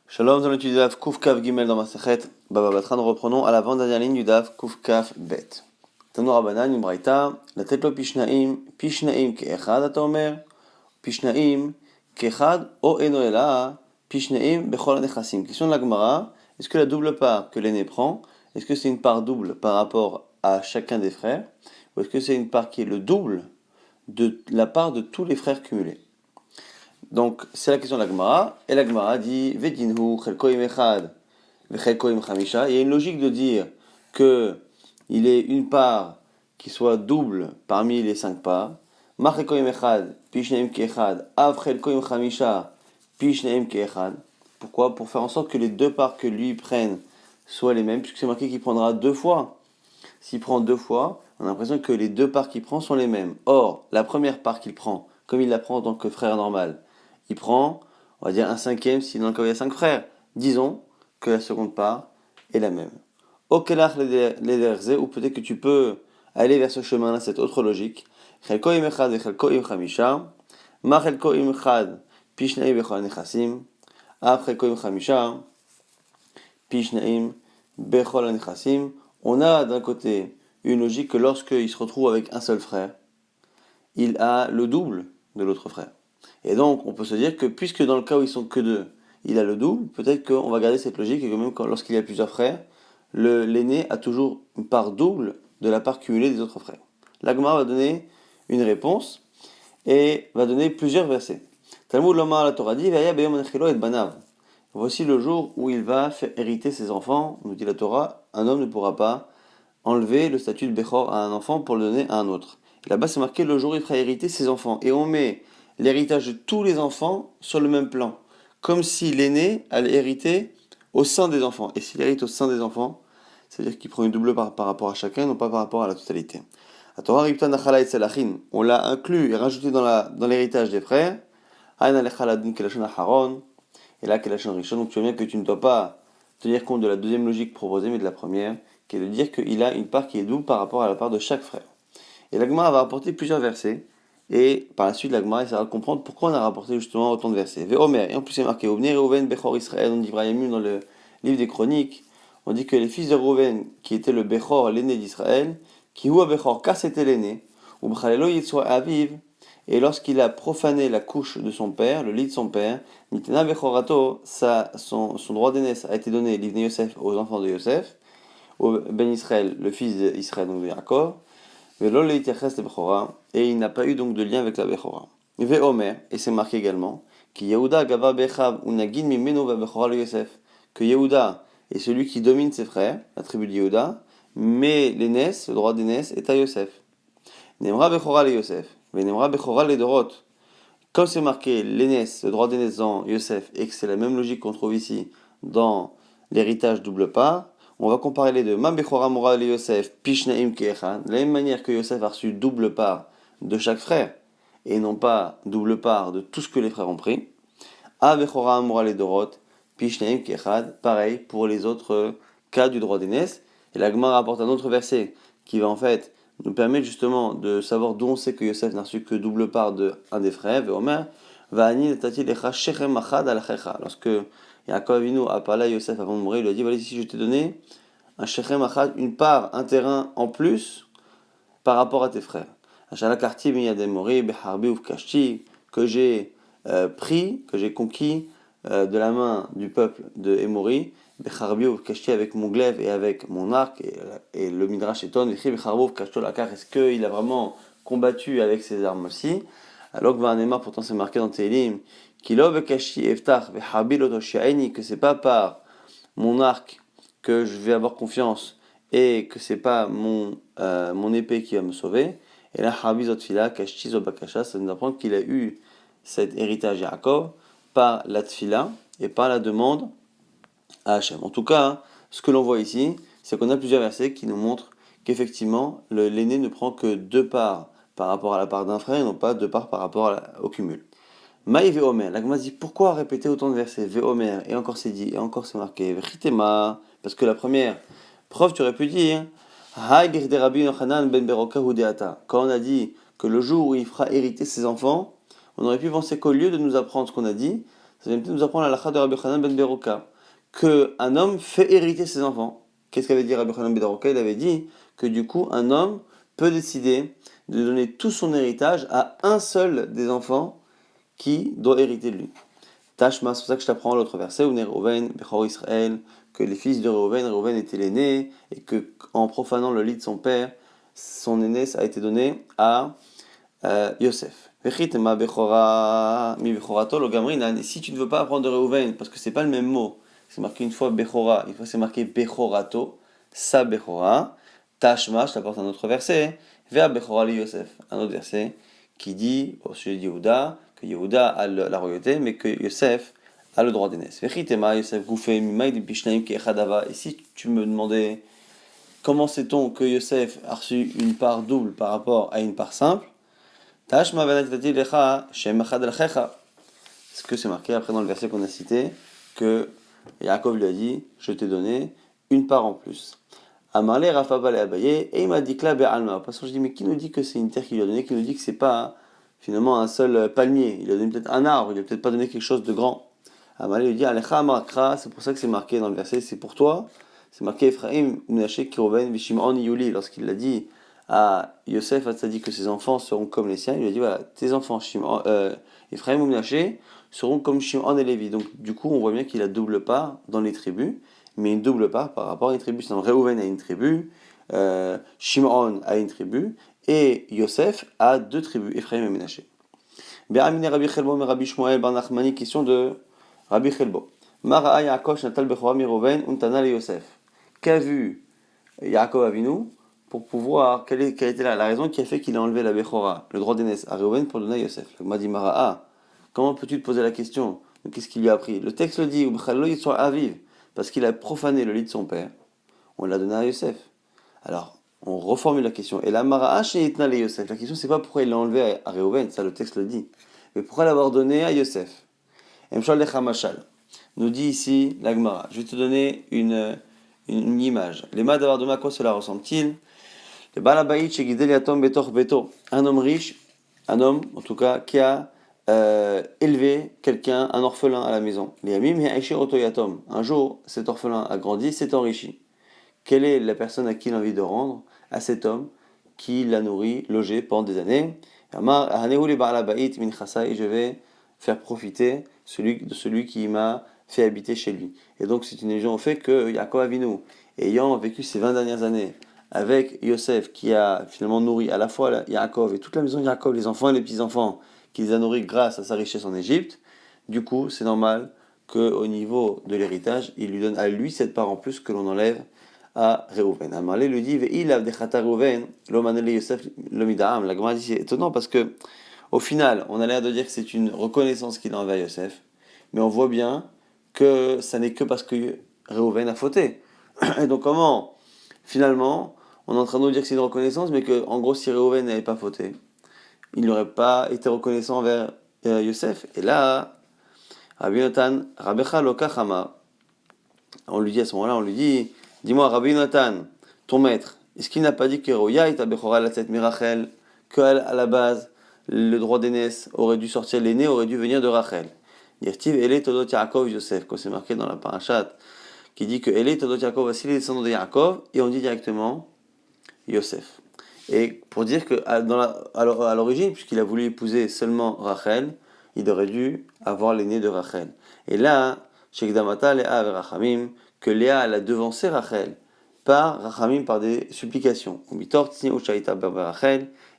Shalom, dans l'étude du Daf Kuf Kaf Gimel dans Masechet Baba Batra, nous reprenons à l'avant-dernière ligne du Daf Kuf Kaf Bet. Tanu Rabbanan, une braïta, la tête lo Pishnaim, Pishnaim ke'echad, ata omer, Pishnaim ke'echad, o eno ela, Pishnaim bechol hanechassim. Question de la Gemara, est-ce que la double part que l'aîné prend, est-ce que c'est une part double par rapport à chacun des frères, ou est-ce que c'est une part qui est le double de la part de tous les frères cumulés? Donc, c'est la question de la Gemara, et la Gemara dit Vedinhu, Chelkoim Echad, Vechelkoim Chamisha. Il y a une logique de dire que il est une part qui soit double parmi les 5 parts. Machelkoim Echad, Pishneim Keechad, Av Chelkoim Chamisha, Pishneim Keechad. Pourquoi? Pour faire en sorte que les deux parts que lui prenne soient les mêmes, puisque c'est marqué qu'il prendra 2 fois. S'il prend 2 fois, on a l'impression que les deux parts qu'il prend sont les mêmes. Or, la première part qu'il prend, comme il la prend en tant que frère normal, il prend, on va dire, un cinquième si dans le cas où il y a 5 frères. Disons que la seconde part est la même. Okelach lederze, ou peut-être que tu peux aller vers ce chemin-là, cette autre logique. Chelkoim echad vechelkoim chamisha, ma chelkoim echad pishnaim bechol nechasim, af chelkoim chamisha, pishnaim bechol nechasim. On a d'un côté une logique que lorsqu'il se retrouve avec un seul frère, il a le double de l'autre frère. Et donc, on peut se dire que puisque dans le cas où ils sont que deux, il a le double, peut-être qu'on va garder cette logique et que même lorsqu'il y a plusieurs frères, l'aîné a toujours une part double de la part cumulée des autres frères. L'Agma va donner une réponse et va donner plusieurs versets. Talmud Lomar la Torah dit Vaya beyom anechilo et banav. Voici le jour où il va faire hériter ses enfants, nous dit la Torah, un homme ne pourra pas enlever le statut de Bechor à un enfant pour le donner à un autre. Et là-bas c'est marqué le jour où il fera hériter ses enfants. Et on met l'héritage de tous les enfants sur le même plan. Comme si l'aîné allait hériter au sein des enfants. Et s'il hérite au sein des enfants, c'est-à-dire qu'il prend une double part par rapport à chacun, non pas par rapport à la totalité. On l'a inclus et rajouté dans l'héritage des frères. Et là, donc tu vois bien que tu ne dois pas tenir compte de la deuxième logique proposée, mais de la première, qui est de dire qu'il a une part qui est double par rapport à la part de chaque frère. Et la Gemara va apporter plusieurs versets, et par la suite, la Gemara essaiera de comprendre pourquoi on a rapporté justement autant de versets. Ve'omer, et en plus c'est marqué, Ovner et Reuven Bechor Israël, on dit Vrayamim dans le livre des Chroniques, on dit que les fils de Reuven, qui était le Bechor, l'aîné d'Israël, qui ou Bechor, car c'était l'aîné, ou Bchalelo Yitzua Aviv, et lorsqu'il a profané la couche de son père, le lit de son père, Nitena Bechorato, son droit d'aînesse a été donné, l'Ivne Yosef, aux enfants de Yosef, au Ben Israël, le fils d'Israël, donc de Yaakov, et il n'a pas eu donc de lien avec la Bechora. Ve'omer, et c'est marqué également, que Yehuda Gava Bechav Unagin Mimeno va Bechora le Yosef, que Yehuda est celui qui domine ses frères, la tribu de Yehuda, mais l'aînesse, le droit d'aînesse, est à Yosef. Nemra Bechora le Yosef, Ve'nemra Bechora le Dorot. Comme c'est marqué l'aînesse, le droit d'aînesse dans Yosef, et que c'est la même logique qu'on trouve ici dans l'héritage double part, on va comparer les deux. Mam Bechora Mora le Yosef, Pishnaim Keechan, de la même manière que Yosef a reçu double part de chaque frère, et non pas double part de tout ce que les frères ont pris. A Bechora Mora le Dorot, Pishnaim Keechad, pareil pour les autres cas du droit d'aînesse. Et la Gemara rapporte un autre verset qui va en fait nous permet justement de savoir d'où on sait que Yosef n'a reçu que double part de un des frères, Veomer, Va'ani tati lecha shechem achad al-checha. Lorsque Yaakov Avinu a parlé à Yosef avant de mourir, il lui a dit voilà, ici je t'ai donné un shechem achad, une part, un terrain en plus par rapport à tes frères. Achala karti miyadem mori beharbi ufkashti, que j'ai pris, que j'ai conquis de la main du peuple de Émori, Becharbi ufkashti, avec mon glaive et avec mon arc, et le midrash étonne, est-ce qu'il a vraiment combattu avec ses armes aussi? Alors que Vanemar, pourtant c'est marqué dans Télim, Kilo bekashti eftach beharbi lotoshiaini, que c'est pas par mon arc que je vais avoir confiance et que c'est pas mon épée qui va me sauver. Et là, Harbi Zotfila, Kashti Zobakasha, ça nous apprend qu'il a eu cet héritage Yaakov par la tfila et par la demande à Hachem. En tout cas, ce que l'on voit ici, c'est qu'on a plusieurs versets qui nous montrent qu'effectivement, l'aîné ne prend que 2 parts par rapport à la part d'un frère et non pas 2 parts par rapport au cumul. Maï Veomer, la Gemara dit pourquoi répéter autant de versets Veomer, et encore c'est dit, et encore c'est marqué Vechitema, parce que la première preuve tu aurais pu dire Hai Birde Rabbi Yochanan ben Beroka Hudeata. Quand on a dit que le jour où il fera hériter ses enfants, on aurait pu penser qu'au lieu de nous apprendre ce qu'on a dit, Vous allez peut-être nous apprendre la halakha de Rabbi Yochanan ben Beroka, qu'un homme fait hériter ses enfants. Qu'est-ce qu'avait dit Rabbi Yochanan ben Beroka? Il avait dit que du coup, un homme peut décider de donner tout son héritage à un seul des enfants qui doit hériter de lui. Tashma, c'est pour ça que je t'apprends l'autre verset, où Reuven, Bechor Israël, que les fils de Reuven était l'aîné, et que en profanant le lit de son père, son aîné a été donné à Yosef. Si tu ne veux pas apprendre de Reuven, parce que c'est pas le même mot, c'est marqué une fois Bechora, une fois c'est marqué Bechorato, sa Bechora, Tashma, je t'apporte un autre verset, Vers Bechora li Yosef, un autre verset qui dit au sujet de Yehuda, que Yehuda a la royauté, mais que Yosef a le droit d'aînesse. Et si tu me demandais comment sait-on que Yosef a reçu une part double par rapport à une part simple, est-ce que c'est marqué après dans le verset qu'on a cité que Yaakov lui a dit, je t'ai donné une part en plus. Amarle Rafa Bale Abaye, et il m'a dit que là, Be'alma. Parce que je dis, mais qui nous dit que c'est une terre qu'il lui a donné, qui nous dit que c'est pas finalement un seul palmier, il a donné peut-être un arbre, il a peut-être pas donné quelque chose de grand. Amarle lui dit, Alecha Amakra, c'est pour ça que c'est marqué dans le verset, c'est pour toi, c'est marqué Ephraim, Menaché, Kiroven, Vishimon, Yuli, lorsqu'il l'a dit à Yosef, a dit que ses enfants seront comme les siens, il lui a dit, voilà, tes enfants, Ephraim ou Menaché, seront comme Shimon et Lévi. Donc du coup, on voit bien qu'il a double part dans les tribus, mais une double part par rapport à une tribu. Sinon, Reuven a une tribu, Shimon a une tribu, et Yosef a deux tribus, Ephraim et Ménaché. Be'amine Rabbi Chelbo, Rabbi Shmuel, Bar Nachmani, question de Rabbi Chelbo. Mara'a Yaakov, Natal Bechora, Miroven, Untana le Yosef. Qu'a vu Yaakov Avinu pour pouvoir, quelle était la raison qui a fait qu'il a enlevé la Bechora, le droit d'aînesse, à Reuven pour donner à Yosef? Il m'a dit Mara'a, comment peux-tu te poser la question? Qu'est-ce qu'il lui a appris? Le texte le dit, Aviv, parce qu'il a profané le lit de son père, on l'a donné à Yosef. Alors, on reformule la question. Et la Mara'a Sheitna le Yosef. La question, c'est pas pourquoi il l'a enlevé à Reuven, ça le texte le dit, mais pourquoi l'avoir donné à Yosef? Emshal Lecha Mashal nous dit ici la Gemara. Je vais te donner une image. Les mains d'avoir donné, à quoi cela ressemble-t-il? Le Balabaït Shegidel Yatom Betor Beto. Un homme riche, un homme en tout cas, qui a élevé quelqu'un, un orphelin à la maison. Un jour, cet orphelin a grandi, s'est enrichi. Quelle est la personne à qui il a envie de rendre? À cet homme qui l'a nourri, logé pendant des années. Et je vais faire profiter de celui qui m'a fait habiter chez lui. Et donc c'est une allusion au fait que Yaakov Avinu, ayant vécu ces 20 dernières années avec Yosef, qui a finalement nourri à la fois Yaakov et toute la maison de Yaakov, les enfants et les petits-enfants, qui les a nourris grâce à sa richesse en Égypte, du coup c'est normal qu'au niveau de l'héritage, il lui donne à lui cette part en plus que l'on enlève à Reuven. Amalé lui dit, il a dechata Reuven, l'omanele Yosef, l'omidam. La Gemara dit, c'est étonnant parce que, au final, on a l'air de dire que c'est une reconnaissance qu'il a envers Yosef, mais on voit bien que ça n'est que parce que Reuven a fauté. Et donc comment, finalement, on est en train de nous dire que c'est une reconnaissance, mais que, en gros, si Reuven n'avait pas fauté, il n'aurait pas été reconnaissant envers Yosef. Et là, Rabbi Nathan, Rabbecha Lokachama, on lui dit à ce moment-là, on lui dit, dis-moi, Rabbi Nathan, ton maître, est-ce qu'il n'a pas dit que Roya et Bechora la tête Mirachel, qu'à la base, le droit d'aînesse aurait dû sortir, l'aîné aurait dû venir de Rachel? Dirtiv, Ele Todot Yaakov Yosef, quand c'est marqué dans la parashat, qui dit que Ele Todot Yaakov, voici les descendants de Yaakov, et on dit directement Yosef. Et pour dire que à l'origine, puisqu'il a voulu épouser seulement Rachel, il aurait dû avoir l'aîné de Rachel. Et là, Shekdamata Léa avec Rachamim, que Léa a devancé Rachel par Rachamim, par des supplications.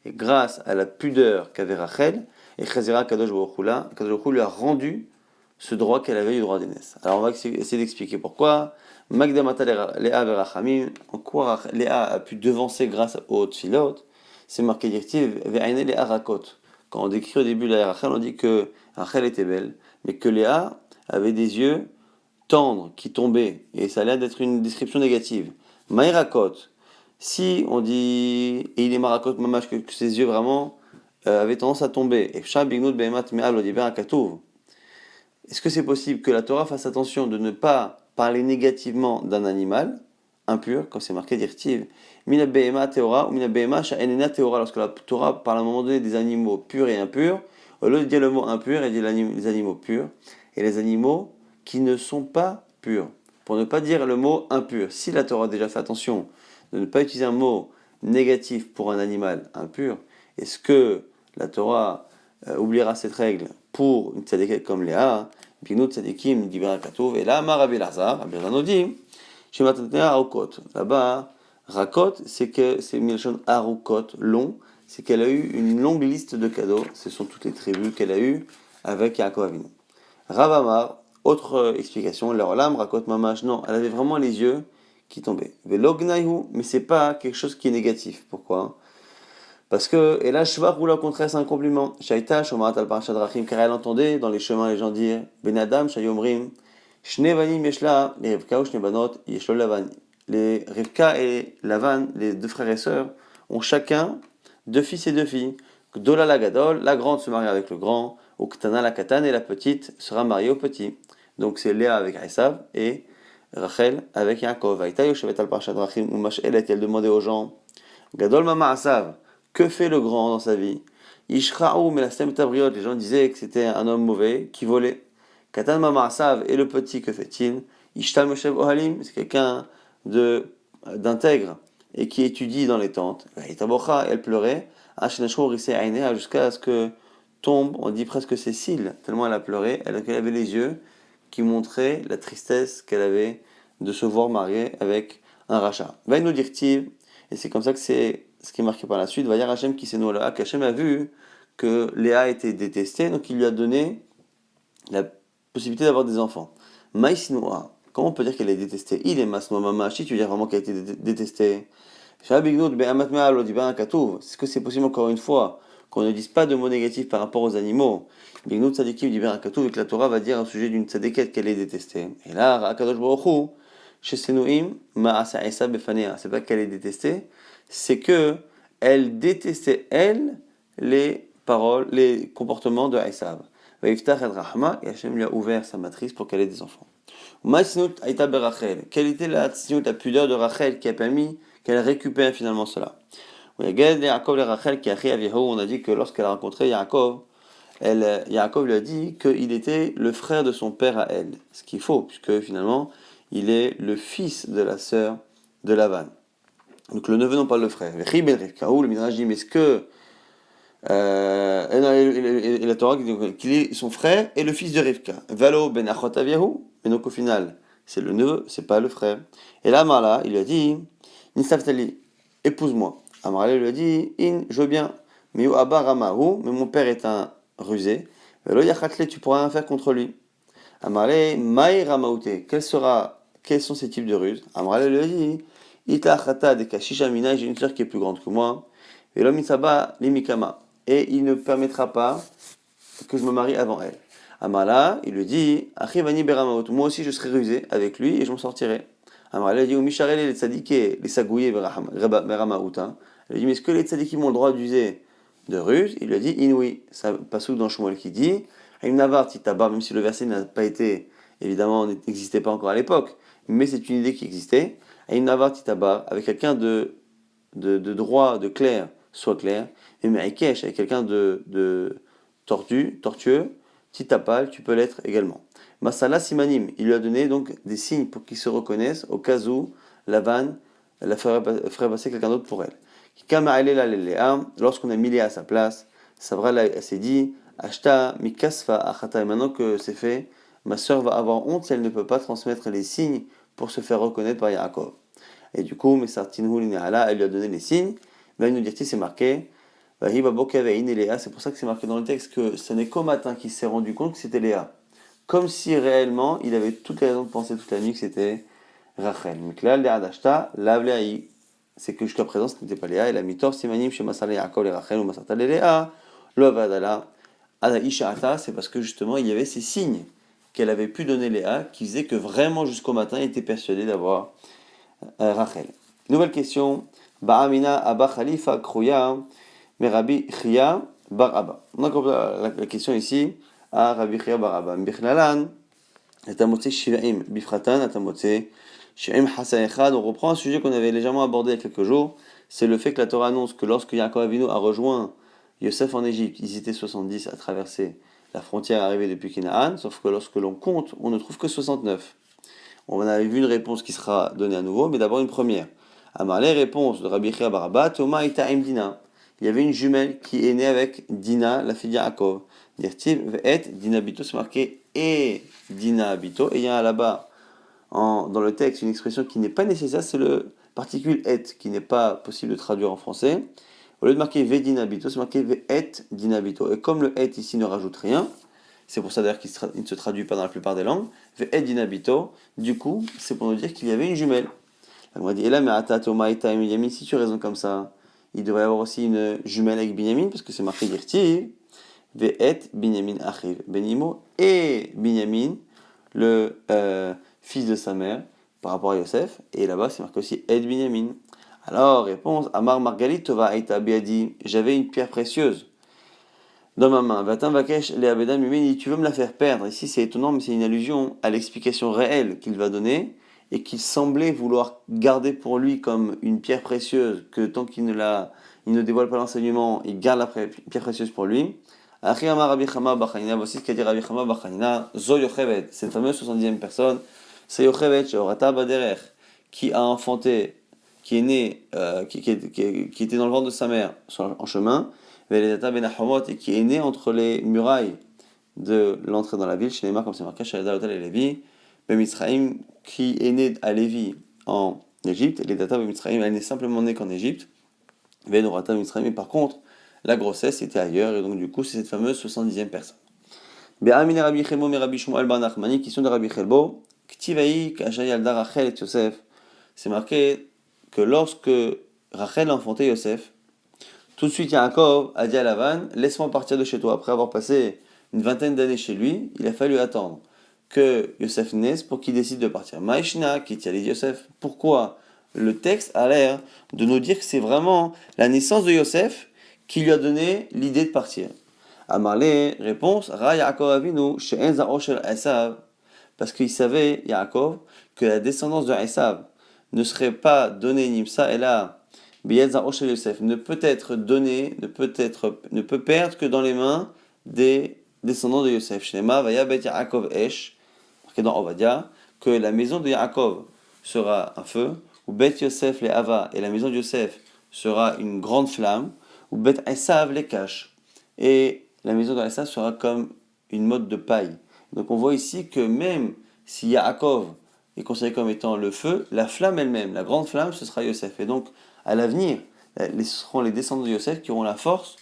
Et grâce à la pudeur qu'avait Rachel, et Chazira Kadosh Baruch Hu lui a rendu ce droit qu'elle avait, du droit d'aînesse. Alors on va essayer d'expliquer pourquoi. Magdamata Léa Verachamim, en quoi Léa a pu devancer grâce aux Tfilot, c'est marqué directive Ve'aine Léa Rakot. Quand on décrit au début la Rachel, on dit que Rachel était belle, mais que Léa avait des yeux tendres qui tombaient, et ça a l'air d'être une description négative. Maïrakot, si on dit, et il est Marakot Mamash, que ses yeux vraiment avaient tendance à tomber, et Shah Bignout Behemat Me'al Odiber Akatouv. Est-ce que c'est possible que la Torah fasse attention de ne pas parler négativement d'un animal impur, comme c'est marqué d'Irtiv, Mina Behema Teora ou Mina Behema Sha'enena Teora, lorsque la Torah parle à un moment donné des animaux purs et impurs, au lieu de dire le mot impur, elle dit les animaux purs. et les animaux qui ne sont pas purs. Pour ne pas dire le mot impur. Si la Torah a déjà fait attention de ne pas utiliser un mot négatif pour un animal impur, est-ce que la Torah oubliera cette règle pour une tzadéket comme Léa, Bignout tzadékim dibera katouv, et là, Rabbi Lazar, Rabbi Lazar nous dit, chez Matanea Arukot, là-bas, Rakot, c'est que c'est Milchon Arukot, long, c'est qu'elle a eu une longue liste de cadeaux, ce sont toutes les tribus qu'elle a eues avec Yaakov Avinu. Rav Amar, autre explication, leur lame Rakot Mamash, non, elle avait vraiment les yeux qui tombaient. Velognaihu, mais c'est pas quelque chose qui est négatif. Pourquoi? Parce que, et là, Shvar ou au contraire, c'est un compliment. Shaita, Shomarat al Parashat Rachim, car elle entendait dans les chemins les gens dire Ben Adam, Shayomrim, Shne Vanim Yeshla, les Rivka ou Shne Banot, Yeshlo Lavan. Les Rivka et Lavan, les deux frères et sœurs, ont chacun deux fils et deux filles. Gdola la Gadol, la grande se marie avec le grand, ou Ktana la Katan, et la petite sera mariée au petit. Donc c'est Léa avec Esav et Rachel avec Yaakov. Aïta Yoshevet al Parashat Rachim, ou Mash'elet, elle demandait aux gens Gadol Mama Asav, que fait le grand dans sa vie? Ishra'u melastem tabriot, les gens disaient que c'était un homme mauvais qui volait. Katan Mama Asav, et le petit, que fait-il? Ishtal Moshev Ohalim, c'est quelqu'un d'intègre et qui étudie dans les tentes. Elle pleurait, jusqu'à ce que tombe, on dit presque ses cils, tellement elle a pleuré, elle avait les yeux qui montraient la tristesse qu'elle avait de se voir mariée avec un rachat. Va nous dire-t-il, et c'est comme ça que c'est ce qui est marqué par la suite, va dire Hachem qui s'est noué là, qu'Hachem a vu que Léa était détestée, donc il lui a donné la possibilité d'avoir des enfants. Maïsnoa, comment on peut dire qu'elle est détestée? Il est masnoa mamashi, tu veux dire vraiment qu'elle a été détestée? Est-ce que c'est possible encore une fois qu'on ne dise pas de mots négatifs par rapport aux animaux? Bignout tzadikim dit bien Katouv, et que la Torah va dire au sujet d'une tzadéket qu'elle est détestée. Et là, Akadosh Baruch Hu, chez Senouim, Ma'asa Esa Befanea, c'est pas qu'elle est détestée, c'est que elle détestait, elle, les paroles, les comportements de Esav. Vaïftach et Rahma, et Hachem lui a ouvert sa matrice pour qu'elle ait des enfants. Ma'asnut Aïta Berachel, quelle était la pudeur de Rachel qui a permis qu'elle récupère finalement cela? On a dit que lorsqu'elle a rencontré Yaakov, Yaakov lui a dit qu'il était le frère de son père à elle. Ce qu'il faut, puisque finalement, il est le fils de la sœur de Lavan. Donc le neveu, non pas le frère. Le Midrash dit, mais est-ce que et la Torah dit qu'il est son frère et le fils de Rivka. Valo ben achot aviahu, mais donc au final, c'est le neveu, c'est pas le frère. Et là, Marla, il lui a dit, Nisaftali, épouse-moi. Amarla lui a dit, je veux bien. Mais Abba Ramahu, mais mon père est un rusé. Velo yachatle, tu pourras rien faire contre lui. Amarla, Maï Ramaoute, quels sont ces types de ruses? Amarla lui a dit, Ita achata de kashisha mina, j'ai une sœur qui est plus grande que moi. Velo mitsaba limikama. Et il ne permettra pas que je me marie avant elle. Amala, il lui dit, Achivani beramaot, moi aussi je serai rusé avec lui et je m'en sortirai. Amala, il dit, Misharele les tzadikés, les sagouillés beramaouta. Il lui dit, mais est-ce que les tzadikim ont le droit d'user de ruse? Il lui a dit, inouï. Ça passe dans Shmuel qui dit, Aim navar titabar, même si le verset n'a pas été, évidemment, n'existait pas encore à l'époque, mais c'est une idée qui existait. Aim navar titabar, avec quelqu'un de droit, de clair, soit clair. Et Me'aikesh, avec quelqu'un de tortueux, Titapal, tu peux l'être également. Masala Simanim, il lui a donné donc des signes pour qu'ils se reconnaissent au cas où Lavan la ferait passer quelqu'un d'autre pour elle. Lorsqu'on a mis Léa à sa place, Savra elle s'est dit, Ashta mikasfa achata, et maintenant que c'est fait, ma sœur va avoir honte si elle ne peut pas transmettre les signes pour se faire reconnaître par Yaakov. Et du coup, elle lui a donné les signes. Va nous dire, c'est marqué, c'est pour ça que c'est marqué dans le texte que ce n'est qu'au matin qu'il s'est rendu compte que c'était Léa. Comme si réellement il avait toutes les raisons de penser toute la nuit que c'était Rachel. C'est que jusqu'à présent ce n'était pas Léa. Et a mis tort simanim chez Masala Yaakov et Rachel ou Masata Léa. Lo avadala. Adaïshata, c'est parce que justement il y avait ces signes qu'elle avait pu donner Léa qui faisaient que vraiment jusqu'au matin il était persuadé d'avoir Rachel. Nouvelle question. Ba'amina Abba Khalifa Krouya. Mais Rabbi Chia bar Abba. On a la question ici à Rabbi Chia bar Abba. Bichlalan, atamotse shivaim bifratan, atamotse shivaim hasa echad. On reprend un sujet qu'on avait légèrement abordé il y a quelques jours. C'est le fait que la Torah annonce que lorsque Yaakov Avinu a rejoint Yosef en Égypte, ils étaient 70 à traverser la frontière arrivée depuis Canaan, sauf que lorsque l'on compte, on ne trouve que 69. On avait vu une réponse qui sera donnée à nouveau, mais d'abord une première. Amarlé, réponse de Rabbi Chia Baraba, Toma Ita Im Dina. Il y avait une jumelle qui est née avec Dina, la fille d'Yaakov. Dirtiv et Dina Bito, c'est marqué et Dina Bito. Et il y a là-bas, dans le texte, une expression qui n'est pas nécessaire, c'est le particule et, qui n'est pas possible de traduire en français. Au lieu de marquer ve Dina Bito, c'est marqué ve et Dina Bito. Et comme le et ici ne rajoute rien, c'est pour ça d'ailleurs qu'il ne se traduit pas dans la plupart des langues, ve et Dina Bito, du coup, c'est pour nous dire qu'il y avait une jumelle. On m'a dit, et là, mais Ata Toma Ita Binyamin, si tu raisonnes comme ça, il devrait y avoir aussi une jumelle avec Binyamin, parce que c'est marqué Dirti, Ve'et Binyamin Achiv. Benimo et Binyamin, le fils de sa mère, par rapport à Yosef, et là-bas c'est marqué aussi Et Binyamin. Alors, réponse, Amar Margalit Tova Aita Biadi, j'avais une pierre précieuse dans ma main. Vatin Vakesh le Abedam Mimini, tu veux me la faire perdre. Ici c'est étonnant, mais c'est une allusion à l'explication réelle qu'il va donner, et qu'il semblait vouloir garder pour lui comme une pierre précieuse, que tant qu'il ne dévoile pas l'enseignement, il garde la pierre précieuse pour lui. Achiyama Rabbi Chama Bachanina, voici ce qu'a dit Rabbi Chama Bachanina, Zo Yochevet, cette fameuse 70e personne, c'est Yochevet Sheorata Baderer, qui a enfanté, qui est né, qui était dans le ventre de sa mère en chemin, Veledata Ben Ahomot, et qui est né entre les murailles de l'entrée dans la ville, chez les marques comme c'est marqué, chez les Hotel et Lévi, Ben Mitzraïm, qui est né à Lévi en Égypte, les Data Ben Mitzraïm, elle n'est simplement née qu'en Égypte, Ben Orata Ben Mitzraïm, mais par contre, la grossesse était ailleurs, et donc du coup, c'est cette fameuse 70e personne. Be'amine Rabbi Chelbo, mais Rabbi Shmuel Bar Nachmani, question de Rabbi Chelbo, Ktivaï, Kachai Alda Rachel et Yosef, c'est marqué que lorsque Rachel a enfanté Yosef, tout de suite Yaakov a dit à Lavan, laisse-moi partir de chez toi. Après avoir passé une vingtaine d'années chez lui, il a fallu attendre que Yosef naisse pour qu'il décide de partir. Maïshna, qui tient les Yosef. Pourquoi le texte a l'air de nous dire que c'est vraiment la naissance de Yosef qui lui a donné l'idée de partir. Amarlé, réponse, Ra Yaakov Avinu, She'en Za'o Shel Esav, parce qu'il savait, Yaakov, que la descendance de Esav ne serait pas donnée Nimsa, et là, Biyad Za'o Shel Yosef, ne peut être donné, ne peut perdre que dans les mains des descendants de Yosef. Shnema, Vaya Bet Yaakov Esh, marqué dans Ovadia, que la maison de Yaakov sera un feu, ou Bet Yosef les Hava, et la maison de Yosef sera une grande flamme, ou Bet Esav les cache, et la maison de Esav sera comme une motte de paille. Donc on voit ici que même si Yaakov est considéré comme étant le feu, la flamme elle-même, la grande flamme, ce sera Yosef. Et donc à l'avenir, ce seront les descendants de Yosef qui auront la force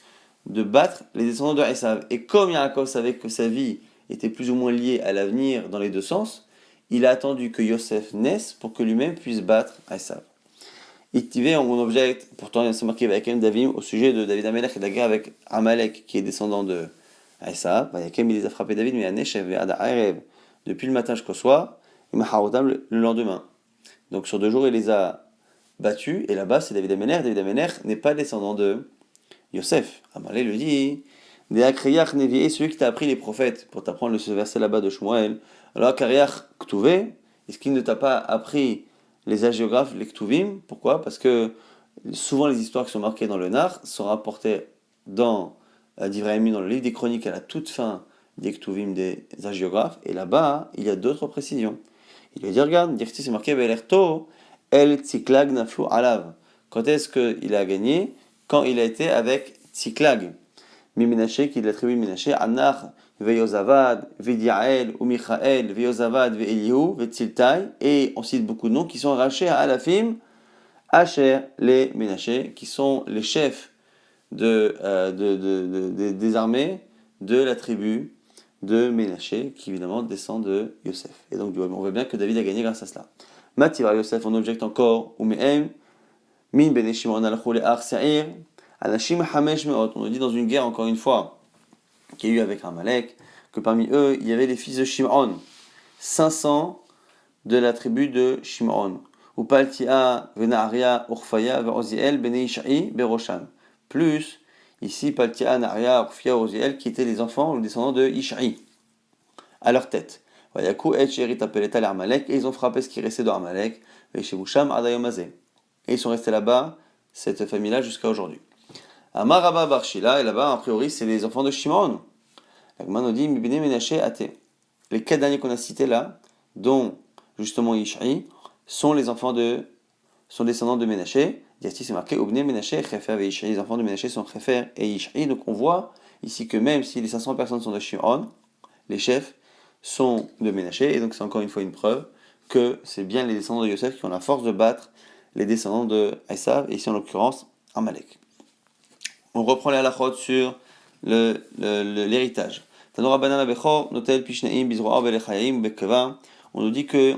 de battre les descendants de Esav. Et comme Yaakov savait que sa vie était plus ou moins liée à l'avenir dans les deux sens, il a attendu que Yosef naisse pour que lui-même puisse battre Esav. Itivé, on objecte, pourtant c'est marqué avec Davim au sujet de David Amalek et de la guerre avec Amalek qui est descendant de Esav. Yakem il les a frappés David, mais à Neshev et à Arev, depuis le matin jusqu'au soir, et Maharotam le lendemain. Donc sur 2 jours il les a battus, et là-bas c'est David Amalek. David Amalek n'est pas descendant de Yosef. Amalek le dit, Deakriyach Nevié, celui qui t'a appris les prophètes, pour t'apprendre ce verset là-bas de Shmuel. Alors Kariach Ktouvé, est-ce qu'il ne t'a pas appris les hagiographes, les Ktuvim? Pourquoi? Parce que souvent les histoires qui sont marquées dans le Nar sont rapportées dans Divrei Yamim, dans le livre des chroniques à la toute fin des Ktuvim des hagiographes, et là-bas il y a d'autres précisions. Il lui dit, regarde, Dirti c'est marqué Belerto, El Tziklag Naflu Alav. Quand est-ce qu'il a gagné? Quand il a été avec Tziklag. Mimenaché, qui est de la tribu de Ménaché, Anach, Veyozavad, Vediael, ou Michael, Veyozavad, Veelihu, Vetziltai, et on cite beaucoup de noms qui sont arrachés à Alafim, Asher, les Ménaché, qui sont les chefs des armées de la tribu de Ménaché, qui évidemment descend de Yosef. Et donc on voit bien que David a gagné grâce à cela. Mativa Yosef, on objecte encore, ou Mehem, Min ben Shimon al-Khou le-Ach Sa'ir, Anashim Hamesh Meot. On nous dit dans une guerre, encore une fois, qu'il y a eu avec Amalek, que parmi eux, il y avait les fils de Shimon, 500 de la tribu de Shimon. Ou Paltia, Venaria, Urfaya, Veroziel, Bene Ishaï, Beroshan. Plus, ici, Paltia, Naria, Urfaya, Veroziel, qui étaient les enfants, les descendants de Ishaï, à leur tête. Vayaku, Et Sherit Apeleta, l'Amalek, et ils ont frappé ce qui restait d'Amalek, Veshevusham, Adayomazé. Et ils sont restés là-bas, cette famille-là, jusqu'à aujourd'hui. Amaraba Barshila, et là-bas, a priori, c'est les enfants de Shimon. La Gemara nous dit Mibne Menaché Até. Les 4 derniers qu'on a cités là, dont justement Yish'i, sont descendants de Ménaché. Ici c'est marqué Obne Ménaché, Chefer et Yish'i. Les enfants de Ménaché sont Chefer et Yish'i. Donc on voit ici que même si les 500 personnes sont de Shimon, les chefs sont de Ménaché. Et donc c'est encore une fois une preuve que c'est bien les descendants de Yosef qui ont la force de battre les descendants de Esav, et ici en l'occurrence Amalek. On reprend les halachot sur l'héritage. On nous dit que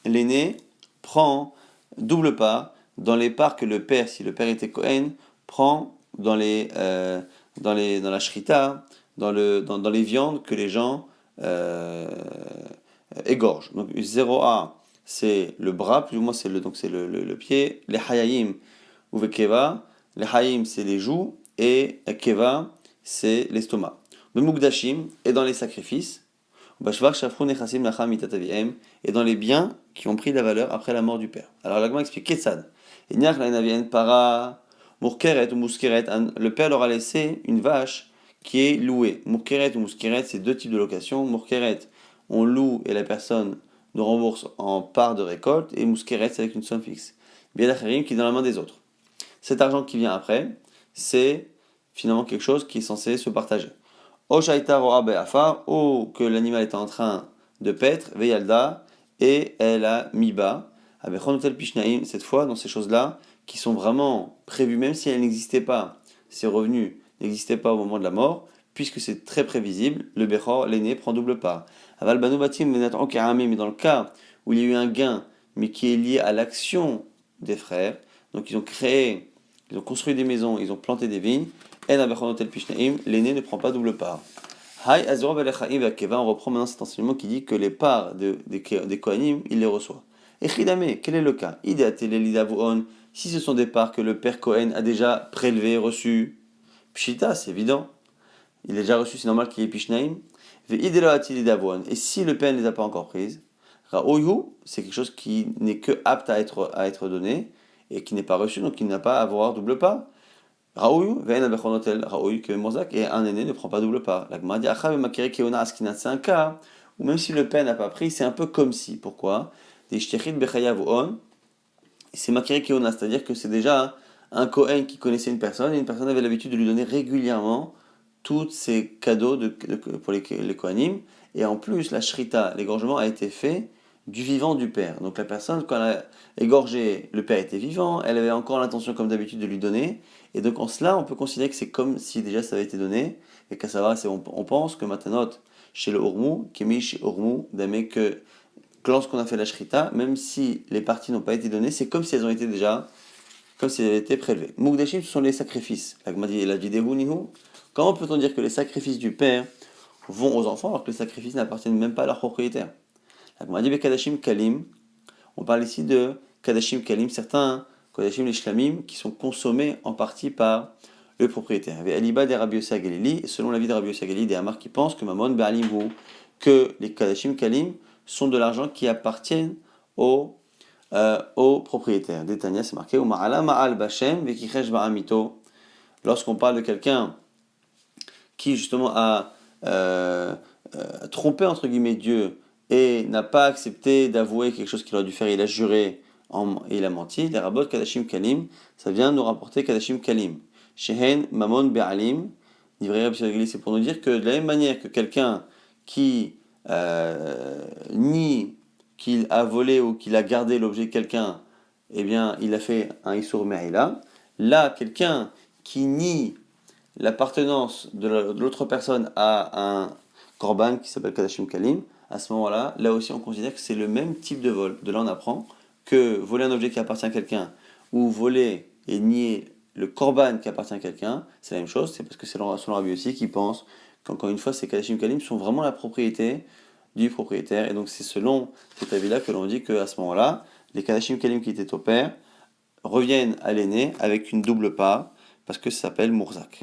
l'aîné prend double part dans les parts que le père, si le père était Kohen, prend dans la shrita, dans les viandes que les gens égorgent. Donc 0A, c'est le bras, plus ou moins c'est le pied. Les hayayim ou vekeva, les hayayim c'est les joues et keva c'est l'estomac. Le mukdashim est dans les sacrifices. Et dans les biens qui ont pris de la valeur après la mort du père. Alors l'agma explique Ketsad. Le père leur a laissé une vache qui est louée. Murkeret ou muskeret, c'est 2 types de location. Murkeret, on loue et la personne nous rembourse en part de récolte. Et muskeret, c'est avec une somme fixe. Biadacharim qui est dans la main des autres. Cet argent qui vient après, c'est finalement quelque chose qui est censé se partager. O shaita ro'a be'afar, ou que l'animal était en train de paître, veyalda, et elle a mis bas. Abechon pishnaim, cette fois, dans ces choses-là, qui sont vraiment prévues, même si elles n'existaient pas, ces revenus n'existaient pas au moment de la mort, puisque c'est très prévisible, le bechor, l'aîné, prend double part. Aval banu batim menat keramim, mais dans le cas où il y a eu un gain, mais qui est lié à l'action des frères, donc ils ont construit des maisons, ils ont planté des vignes, l'aîné ne prend pas double part. On reprend maintenant cet enseignement qui dit que les parts des Kohanim, il les reçoit. Et Chidame, quel est le cas? Si ce sont des parts que le père Kohen a déjà prélevées, reçues, Pshita, c'est évident. Il est déjà reçu, c'est normal qu'il y ait Pishnaim. Et si le père ne les a pas encore prises, Raoyu, c'est quelque chose qui n'est que apte à être donné et qui n'est pas reçu, donc il n'a pas à avoir double part. Raoul, que Morzak, et un aîné ne prend pas double part. La Gemara dit c'est un cas où même si le père n'a pas pris, c'est un peu comme si. Pourquoi? C'est makiri keona, c'est-à-dire que c'est déjà un Kohen qui connaissait une personne et une personne avait l'habitude de lui donner régulièrement tous ces cadeaux pour les Kohanim. Et en plus, la shrita, l'égorgement a été fait du vivant du père. Donc la personne, quand elle a égorgé, le père était vivant, elle avait encore l'intention comme d'habitude de lui donner. Et donc en cela, on peut considérer que c'est comme si déjà ça avait été donné. Et qu'à savoir, on pense que Matanot, chez le Urmu, Kemish Urmu, d'aimer que lorsqu'on a fait la shrita, même si les parties n'ont pas été données, c'est comme si elles ont été déjà, comme si elles avaient été prélevées. Mukdashim, ce sont les sacrifices. La vidéo nihu. Comment peut-on dire que les sacrifices du père vont aux enfants alors que les sacrifices n'appartiennent même pas à leur propriétaire? Kadashim Kalim, on parle ici de Kadashim Kalim, certains Kadashim les Shlamim qui sont consommés en partie par le propriétaire. Aliba des Rabbi Yossi Galili, et selon l'avis de Rabbi Yossi Galili, des Hamar qui pensent que Mamon Ba'alim que les Kadashim Kalim sont de l'argent qui appartiennent au propriétaire. Détania, c'est marqué Ma'ala Ma'al Bashem Vekichesh Ba'amito. Lorsqu'on parle de quelqu'un qui justement a trompé entre guillemets Dieu et n'a pas accepté d'avouer quelque chose qu'il aurait dû faire, il a juré et il a menti, les rabbot Kadashim Kalim, ça vient nous rapporter Kadashim Kalim. Shehen Mamon Be'alim, c'est pour nous dire que de la même manière que quelqu'un qui nie qu'il a volé ou qu'il a gardé l'objet de quelqu'un, eh bien il a fait un Issour Me'ila. Là, quelqu'un qui nie l'appartenance de l'autre personne à un korban qui s'appelle Kadashim Kalim, à ce moment-là, là aussi on considère que c'est le même type de vol. De là on apprend que voler un objet qui appartient à quelqu'un ou voler et nier le korban qui appartient à quelqu'un, c'est la même chose, c'est parce que c'est selon Rabbi Yossi qui pense qu'encore une fois ces Kadashim Kalim sont vraiment la propriété du propriétaire, et donc c'est selon cet avis-là que l'on dit qu'à ce moment-là, les Kadashim Kalim qui étaient au père reviennent à l'aîné avec une double part, parce que ça s'appelle Mourzak.